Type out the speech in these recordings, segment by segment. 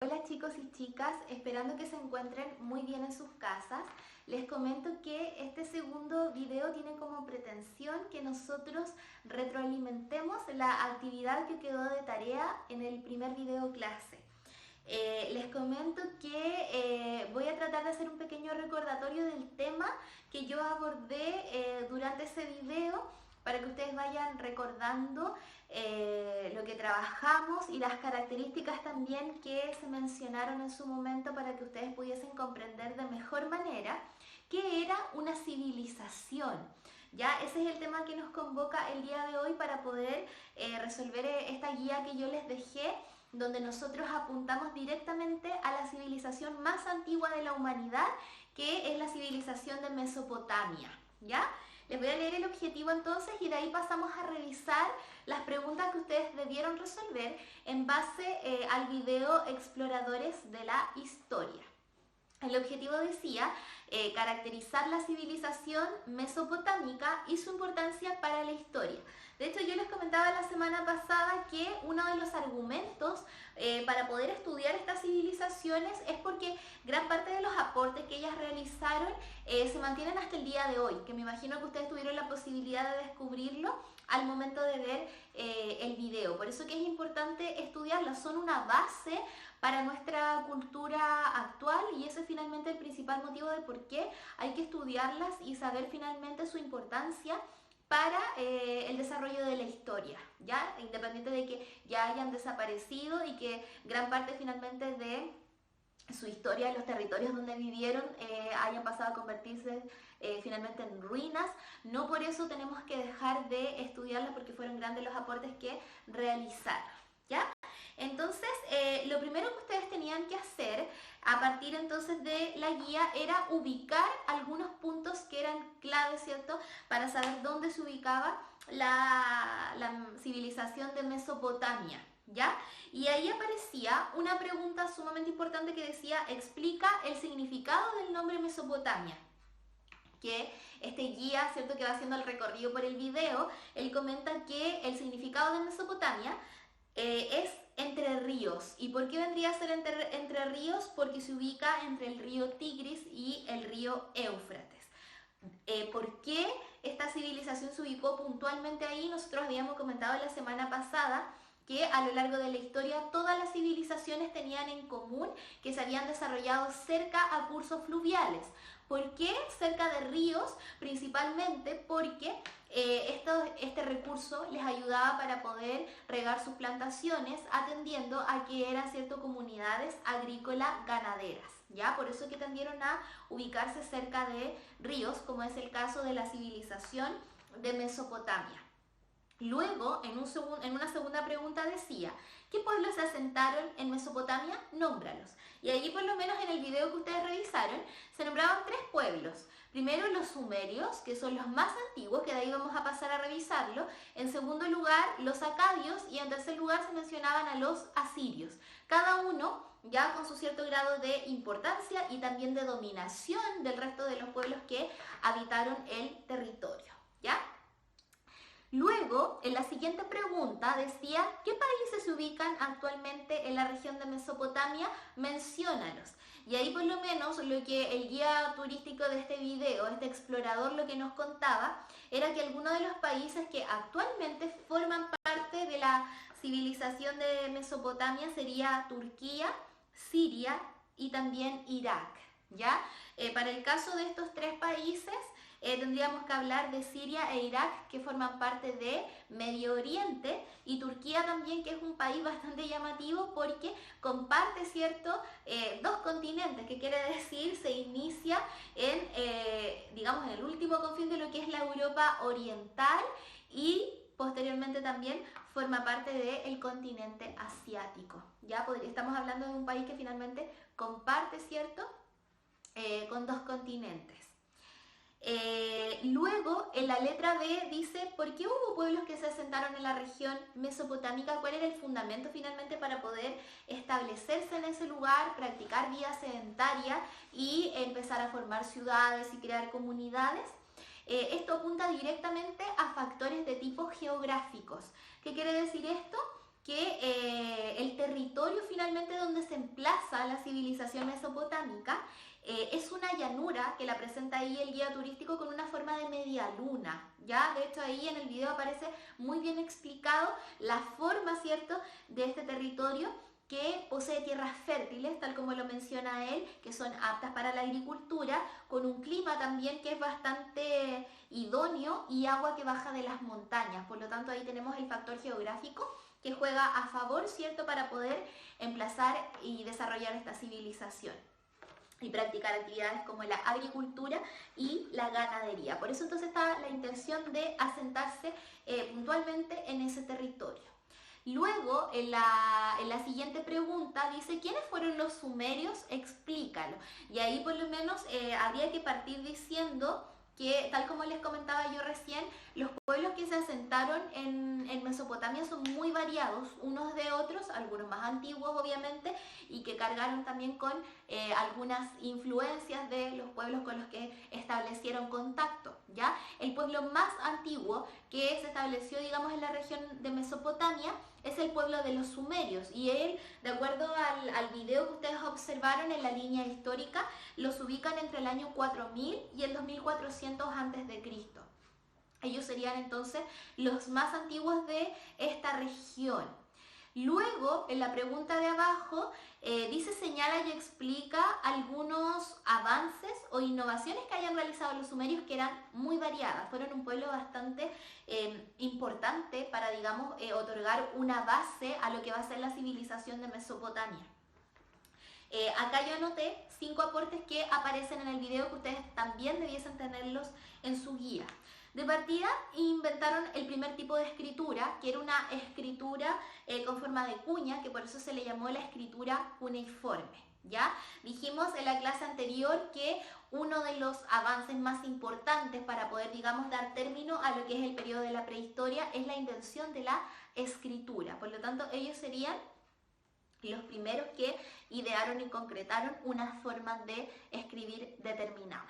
Hola chicos y chicas, esperando que se encuentren muy bien en sus casas. Les comento que este segundo video tiene como pretensión que nosotros retroalimentemos la actividad que quedó de tarea en el primer video clase. Les comento que voy a tratar de hacer un pequeño recordatorio del tema que yo abordé durante ese video para que ustedes vayan recordando lo que trabajamos y las características también que se mencionaron en su momento para que ustedes pudiesen comprender de mejor manera qué era una civilización. Ya, ese es el tema que nos convoca el día de hoy para poder resolver esta guía que yo les dejé, donde nosotros apuntamos directamente a la civilización más antigua de la humanidad, que es la civilización de Mesopotamia, ¿ya? Les voy a leer el objetivo entonces y de ahí pasamos a revisar las preguntas que ustedes debieron resolver en base al video Exploradores de la Historia. El objetivo decía caracterizar la civilización mesopotámica y su importancia para la historia. De hecho, yo les comentaba la semana pasada que uno de los argumentos para poder estudiar estas civilizaciones es porque gran parte de los aportes que ellas realizaron se mantienen hasta el día de hoy, que me imagino que ustedes tuvieron la posibilidad de descubrirlo al momento de ver el video. Por eso que es importante estudiarlas, son una base para nuestra cultura actual y ese es finalmente el principal motivo de por qué hay que estudiarlas y saber finalmente su importancia para el desarrollo de la historia, ¿ya? Independiente de que ya hayan desaparecido y que gran parte finalmente de su historia en los territorios donde vivieron hayan pasado a convertirse finalmente en ruinas, no por eso tenemos que dejar de estudiarlas porque fueron grandes los aportes que realizaron, ¿ya? Entonces, lo primero que ustedes tenían que hacer a partir entonces de la guía era ubicar algunos puntos que eran claves, ¿cierto? Para saber dónde se ubicaba la civilización de Mesopotamia, ¿ya? Y ahí aparecía una pregunta sumamente importante que decía, explica el significado del nombre Mesopotamia. Que este guía, ¿cierto?, que va haciendo el recorrido por el video, él comenta que el significado de Mesopotamia es entre ríos. ¿Y por qué vendría a ser entre ríos? Porque se ubica entre el río Tigris y el río Éufrates. ¿Por qué esta civilización se ubicó puntualmente ahí? Nosotros habíamos comentado la semana pasada que a lo largo de la historia todas las civilizaciones tenían en común que se habían desarrollado cerca a cursos fluviales. ¿Por qué cerca de ríos? Principalmente porque este recurso les ayudaba para poder regar sus plantaciones, atendiendo a que eran, ¿cierto?, comunidades agrícolas ganaderas, ¿ya? Por eso que tendieron a ubicarse cerca de ríos, como es el caso de la civilización de Mesopotamia. Luego, en una segunda pregunta decía, ¿qué pueblos se asentaron en Mesopotamia? Nómbralos. Y allí, por lo menos en el video que ustedes revisaron, se nombraban 3 pueblos. Primero los sumerios, que son los más antiguos, que de ahí vamos a pasar a revisarlo. En segundo lugar, los acadios, y en tercer lugar se mencionaban a los asirios. Cada uno ya con su cierto grado de importancia y también de dominación del resto de los pueblos que habitaron el territorio, ¿ya? Luego, en la siguiente pregunta decía, ¿qué países se ubican actualmente en la región de Mesopotamia? Menciónalos. Y ahí por lo menos lo que el guía turístico de este video, este explorador, lo que nos contaba, era que algunos de los países que actualmente forman parte de la civilización de Mesopotamia sería Turquía, Siria y también Irak, ¿ya? Para el caso de estos 3 países, tendríamos que hablar de Siria e Irak, que forman parte de Medio Oriente, y Turquía también, que es un país bastante llamativo porque comparte, ¿cierto?, 2 continentes, que quiere decir se inicia en, digamos, en el último confín de lo que es la Europa Oriental y posteriormente también forma parte del continente asiático. Ya estamos hablando de un país que finalmente comparte, ¿cierto?, con 2 continentes. Luego, en la letra B dice, ¿por qué hubo pueblos que se asentaron en la región mesopotámica? ¿Cuál era el fundamento finalmente para poder establecerse en ese lugar, practicar vida sedentaria y empezar a formar ciudades y crear comunidades? Esto apunta directamente a factores de tipo geográficos. ¿Qué quiere decir esto? que el territorio finalmente donde se emplaza la civilización mesopotámica es una llanura que la presenta ahí el guía turístico con una forma de media luna, ¿ya? De hecho ahí en el video aparece muy bien explicado la forma, ¿cierto?, de este territorio que posee tierras fértiles, tal como lo menciona él, que son aptas para la agricultura, con un clima también que es bastante idóneo y agua que baja de las montañas. Por lo tanto, ahí tenemos el factor geográfico que juega a favor, ¿cierto?, para poder emplazar y desarrollar esta civilización y practicar actividades como la agricultura y la ganadería. Por eso entonces está la intención de asentarse puntualmente en ese territorio. Luego, en la siguiente pregunta dice, ¿quiénes fueron los sumerios? Explícalo. Y ahí por lo menos habría que partir diciendo que, tal como les comentaba yo recién, los pueblos que se asentaron en Mesopotamia son muy variados unos de otros, algunos más antiguos obviamente, y que cargaron también con algunas influencias de los pueblos con los que establecieron contacto, ¿ya? El pueblo más antiguo que se estableció, digamos, en la región de Mesopotamia es el pueblo de los sumerios, y él, de acuerdo al video que ustedes observaron en la línea histórica, los ubican entre el año 4000 y el 2400 a.C. Ellos serían entonces los más antiguos de esta región. Luego, en la pregunta de abajo, dice, señala y explica algunos avances o innovaciones que hayan realizado los sumerios que eran muy variadas. Fueron un pueblo bastante importante para, digamos, otorgar una base a lo que va a ser la civilización de Mesopotamia. Acá yo anoté 5 aportes que aparecen en el video que ustedes también debiesen tenerlos en su guía. De partida inventaron el primer tipo de escritura, que era una escritura con forma de cuña, que por eso se le llamó la escritura cuneiforme, ¿ya? Dijimos en la clase anterior que uno de los avances más importantes para poder, digamos, dar término a lo que es el periodo de la prehistoria es la invención de la escritura. Por lo tanto, ellos serían los primeros que idearon y concretaron una forma de escribir determinada.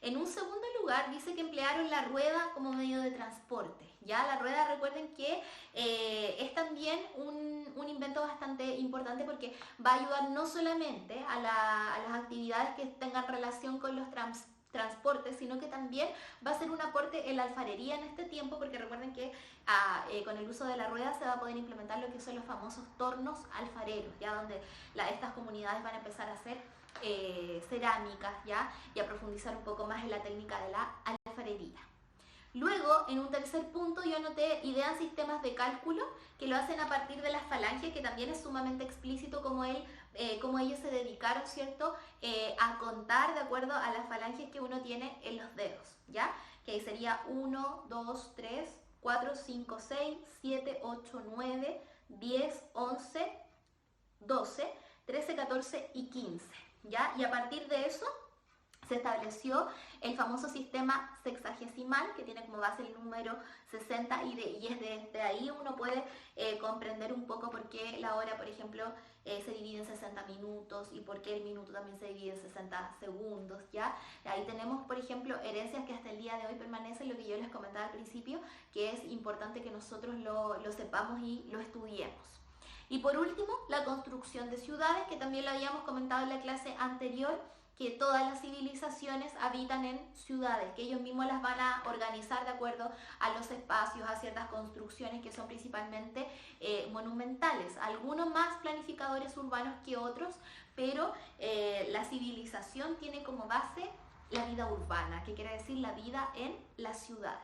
En un segundo lugar, dice que emplearon la rueda como medio de transporte. Ya la rueda, recuerden que es también un invento bastante importante porque va a ayudar no solamente a las actividades que tengan relación con los transportes, sino que también va a ser un aporte en la alfarería en este tiempo, porque recuerden que con el uso de la rueda se va a poder implementar lo que son los famosos tornos alfareros, ya donde estas comunidades van a empezar a hacer cerámicas, ¿ya? Y a profundizar un poco más en la técnica de la alfarería. Luego, en un tercer punto, yo anoté idean sistemas de cálculo que lo hacen a partir de las falanges, que también es sumamente explícito como ellos se dedicaron, ¿cierto?, a contar de acuerdo a las falanges que uno tiene en los dedos, ¿ya? Que ahí sería 1, 2, 3, 4, 5, 6, 7, 8, 9, 10, 11, 12, 13, 14 y 15. ¿Ya? Y a partir de eso se estableció el famoso sistema sexagesimal, que tiene como base el número 60, y es desde ahí uno puede comprender un poco por qué la hora, por ejemplo, se divide en 60 minutos y por qué el minuto también se divide en 60 segundos, ¿ya? Ahí tenemos, por ejemplo, herencias que hasta el día de hoy permanecen, lo que yo les comentaba al principio, que es importante que nosotros lo sepamos y lo estudiemos. Y por último, la construcción de ciudades, que también lo habíamos comentado en la clase anterior, que todas las civilizaciones habitan en ciudades, que ellos mismos las van a organizar de acuerdo a los espacios, a ciertas construcciones que son principalmente monumentales. Algunos más planificadores urbanos que otros, pero la civilización tiene como base la vida urbana, que quiere decir la vida en la ciudad.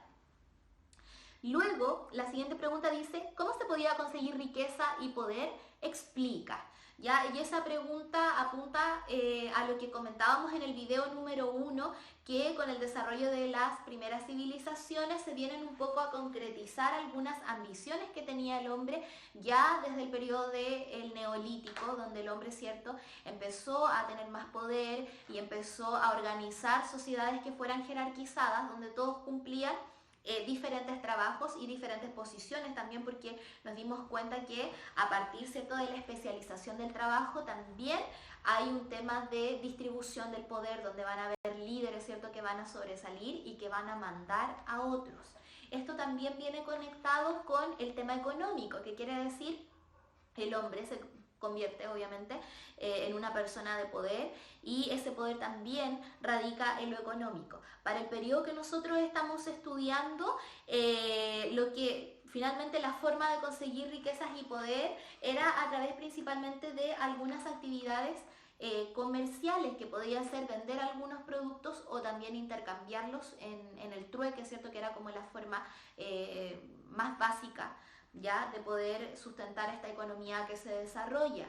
Luego, la siguiente pregunta dice, ¿cómo se podía conseguir riqueza y poder? Explica. ¿Ya? Y esa pregunta apunta a lo que comentábamos en el video número 1, que con el desarrollo de las primeras civilizaciones se vienen un poco a concretizar algunas ambiciones que tenía el hombre ya desde el periodo del Neolítico, donde el hombre, ¿cierto?, empezó a tener más poder y empezó a organizar sociedades que fueran jerarquizadas, donde todos cumplían diferentes trabajos y diferentes posiciones también, porque nos dimos cuenta que a partir, ¿cierto?, de la especialización del trabajo también hay un tema de distribución del poder, donde van a haber líderes, ¿cierto?, que van a sobresalir y que van a mandar a otros. Esto también viene conectado con el tema económico, que quiere decir el hombre se convierte obviamente en una persona de poder, y ese poder también radica en lo económico. Para el periodo que nosotros estamos estudiando, lo que finalmente la forma de conseguir riquezas y poder era a través principalmente de algunas actividades comerciales, que podían ser vender algunos productos o también intercambiarlos en el trueque, ¿cierto? Que era como la forma más básica ya de poder sustentar esta economía que se desarrolla.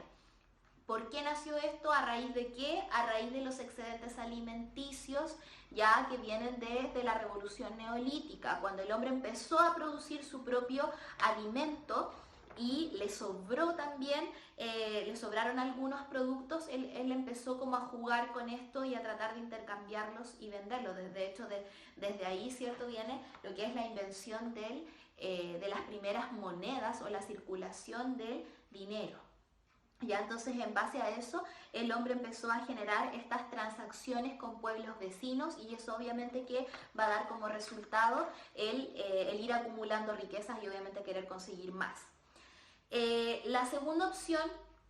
¿Por qué nació esto? ¿A raíz de qué? A raíz de los excedentes alimenticios, ya que vienen desde la revolución neolítica, cuando el hombre empezó a producir su propio alimento y le sobró también, le sobraron algunos productos, él empezó como a jugar con esto y a tratar de intercambiarlos y venderlos. De hecho, desde ahí, ¿cierto?, viene lo que es la invención de las primeras monedas o la circulación del dinero. Ya, entonces, en base a eso, el hombre empezó a generar estas transacciones con pueblos vecinos, y eso obviamente que va a dar como resultado el ir acumulando riquezas y obviamente querer conseguir más. La segunda opción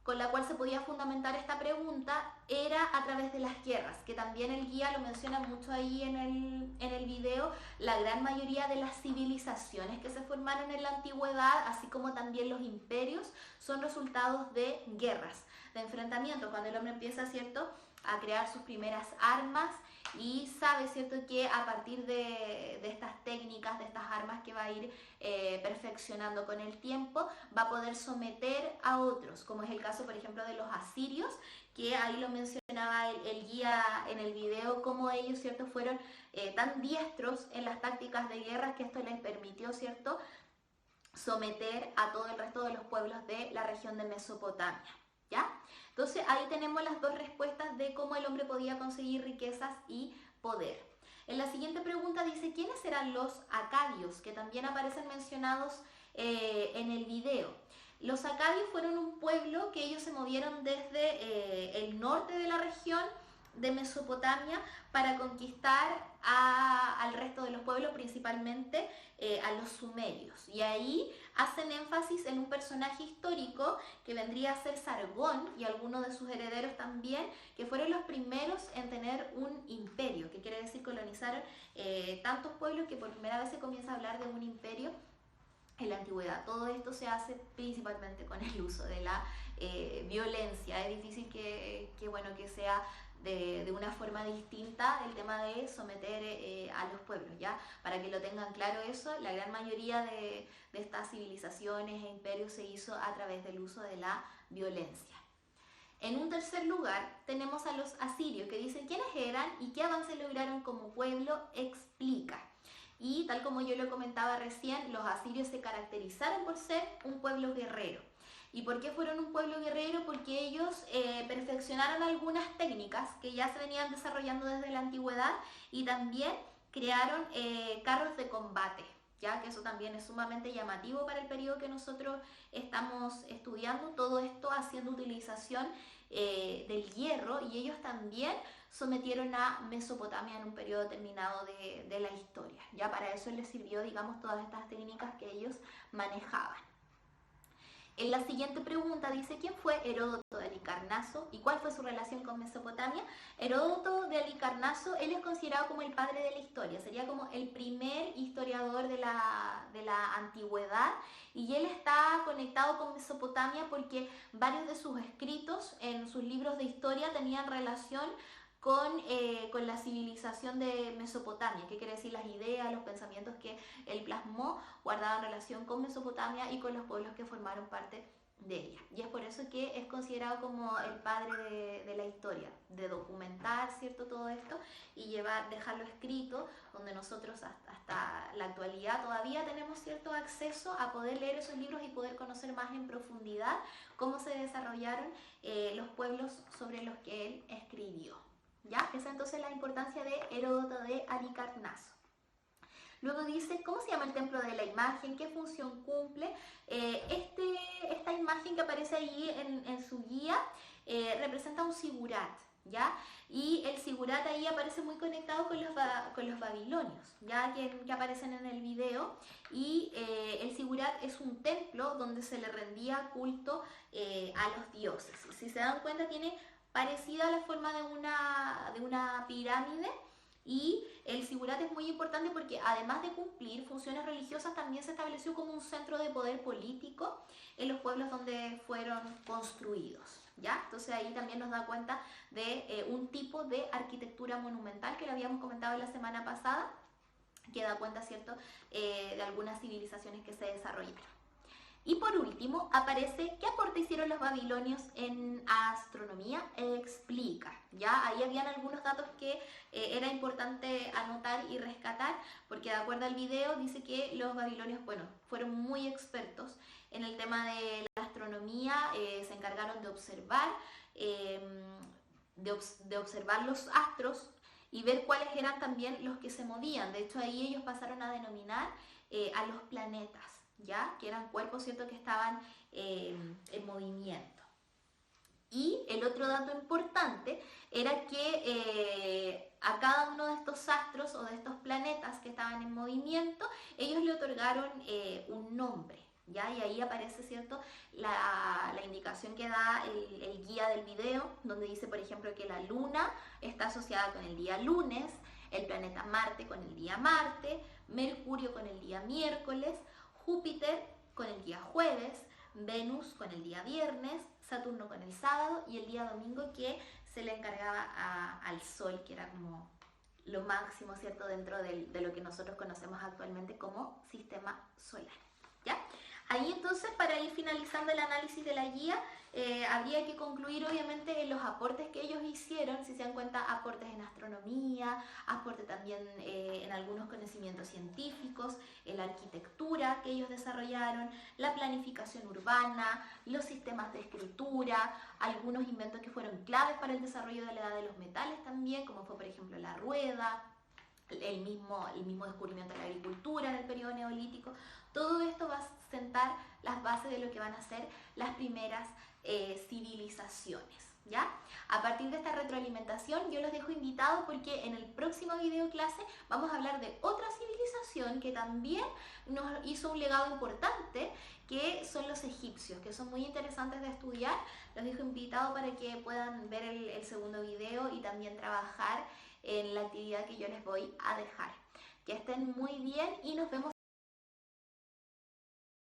con la cual se podía fundamentar esta pregunta era a través de las guerras, que también el guía lo menciona mucho ahí en el video. La gran mayoría de las civilizaciones que se formaron en la antigüedad, así como también los imperios, son resultados de guerras, de enfrentamientos, cuando el hombre empieza, ¿cierto?, a crear sus primeras armas y sabe, ¿cierto?, que a partir de estas técnicas, de estas armas que va a ir perfeccionando con el tiempo, va a poder someter a otros, como es el caso, por ejemplo, de los asirios, que ahí lo mencionaba el guía en el video, cómo ellos, ¿cierto?, fueron tan diestros en las tácticas de guerra que esto les permitió, ¿cierto?, someter a todo el resto de los pueblos de la región de Mesopotamia, ¿ya? Entonces ahí tenemos las dos respuestas de cómo el hombre podía conseguir riquezas y poder. En la siguiente pregunta dice, ¿quiénes eran los acadios?, que también aparecen mencionados en el video. Los acadios fueron un pueblo que ellos se movieron desde el norte de la región de Mesopotamia para conquistar al resto de los pueblos, principalmente a los sumerios. Y ahí hacen énfasis en un personaje histórico que vendría a ser Sargón y algunos de sus herederos también, que fueron los primeros en tener un imperio, que quiere decir colonizaron tantos pueblos que por primera vez se comienza a hablar de un imperio en la antigüedad. Todo esto se hace principalmente con el uso de la violencia. Es difícil que sea de una forma distinta el tema de someter a los pueblos, ¿ya? Para que lo tengan claro eso, la gran mayoría de estas civilizaciones e imperios se hizo a través del uso de la violencia. En un tercer lugar tenemos a los asirios, que dicen quiénes eran y qué avance lograron como pueblo. Explica. Y tal como yo lo comentaba recién, los asirios se caracterizaron por ser un pueblo guerrero. ¿Y por qué fueron un pueblo guerrero? Porque ellos perfeccionaron algunas técnicas que ya se venían desarrollando desde la antigüedad, y también crearon carros de combate, ya que eso también es sumamente llamativo para el periodo que nosotros estamos estudiando, todo esto haciendo utilización del hierro, y ellos también sometieron a Mesopotamia en un periodo determinado de la historia. Ya para eso les sirvió, digamos, todas estas técnicas que ellos manejaban. En la siguiente pregunta dice, ¿quién fue Heródoto de Halicarnaso y cuál fue su relación con Mesopotamia? Heródoto de Halicarnaso, él es considerado como el padre de la historia, sería como el primer historiador de la antigüedad, y él está conectado con Mesopotamia porque varios de sus escritos en sus libros de historia tenían relación con la civilización de Mesopotamia. ¿Qué quiere decir? Las ideas, los pensamientos que él plasmó guardaban relación con Mesopotamia y con los pueblos que formaron parte de ella. Y es por eso que es considerado como el padre de la historia, de documentar, ¿cierto?, todo esto y dejarlo escrito, donde nosotros hasta la actualidad todavía tenemos cierto acceso a poder leer esos libros y poder conocer más en profundidad cómo se desarrollaron los pueblos sobre los que él escribió. ¿Ya? Esa es entonces la importancia de Heródoto de Halicarnaso. Luego dice, ¿cómo se llama el templo de la imagen? ¿Qué función cumple? Esta imagen que aparece ahí en su guía representa un sigurat, ¿ya? Y el Sigurat ahí aparece muy conectado con los babilonios, ya que aparecen en el video. Y el Sigurat es un templo donde se le rendía culto a los dioses. Si se dan cuenta, tiene parecida a la forma de una pirámide. Y el Sigurat es muy importante porque además de cumplir funciones religiosas, también se estableció como un centro de poder político en los pueblos donde fueron construidos, ¿ya? Entonces ahí también nos da cuenta de un tipo de arquitectura monumental que lo habíamos comentado la semana pasada, que da cuenta, ¿cierto?, de algunas civilizaciones que se desarrollaron. Y por último aparece qué aporte hicieron los babilonios en astronomía, explica, ¿ya? Ahí habían algunos datos que era importante anotar y rescatar, porque de acuerdo al video dice que los babilonios, bueno, fueron muy expertos en el tema de la astronomía, se encargaron de observar, de observar los astros y ver cuáles eran también los que se movían. De hecho, ahí ellos pasaron a denominar a los planetas, ¿ya? Que eran cuerpos, ¿cierto?, que estaban en movimiento. Y el otro dato importante era que a cada uno de estos astros o de estos planetas que estaban en movimiento, ellos le otorgaron un nombre, ¿ya? Y ahí aparece, ¿cierto?, la indicación que da el guía del video, donde dice, por ejemplo, que la luna está asociada con el día lunes, el planeta Marte con el día Marte, Mercurio con el día miércoles, Júpiter con el día jueves, Venus con el día viernes, Saturno con el sábado y el día domingo que se le encargaba al Sol, que era como lo máximo, ¿cierto?, dentro de lo que nosotros conocemos actualmente como sistema solar, ¿ya? Ahí entonces, para ir finalizando el análisis de la guía, habría que concluir obviamente en los aportes que ellos hicieron, si se dan cuenta, aportes en astronomía, aportes también en algunos conocimientos científicos, en la arquitectura que ellos desarrollaron, la planificación urbana, los sistemas de escritura, algunos inventos que fueron claves para el desarrollo de la edad de los metales también, como fue por ejemplo la rueda, el mismo descubrimiento de la agricultura en el periodo neolítico. Todo esto va a sentar las bases de lo que van a ser las primeras civilizaciones, ¿ya? A partir de esta retroalimentación yo los dejo invitados porque en el próximo video clase vamos a hablar de otra civilización que también nos hizo un legado importante, que son los egipcios, que son muy interesantes de estudiar. Los dejo invitados para que puedan ver el segundo video y también trabajar en la actividad que yo les voy a dejar. Que estén muy bien y nos vemos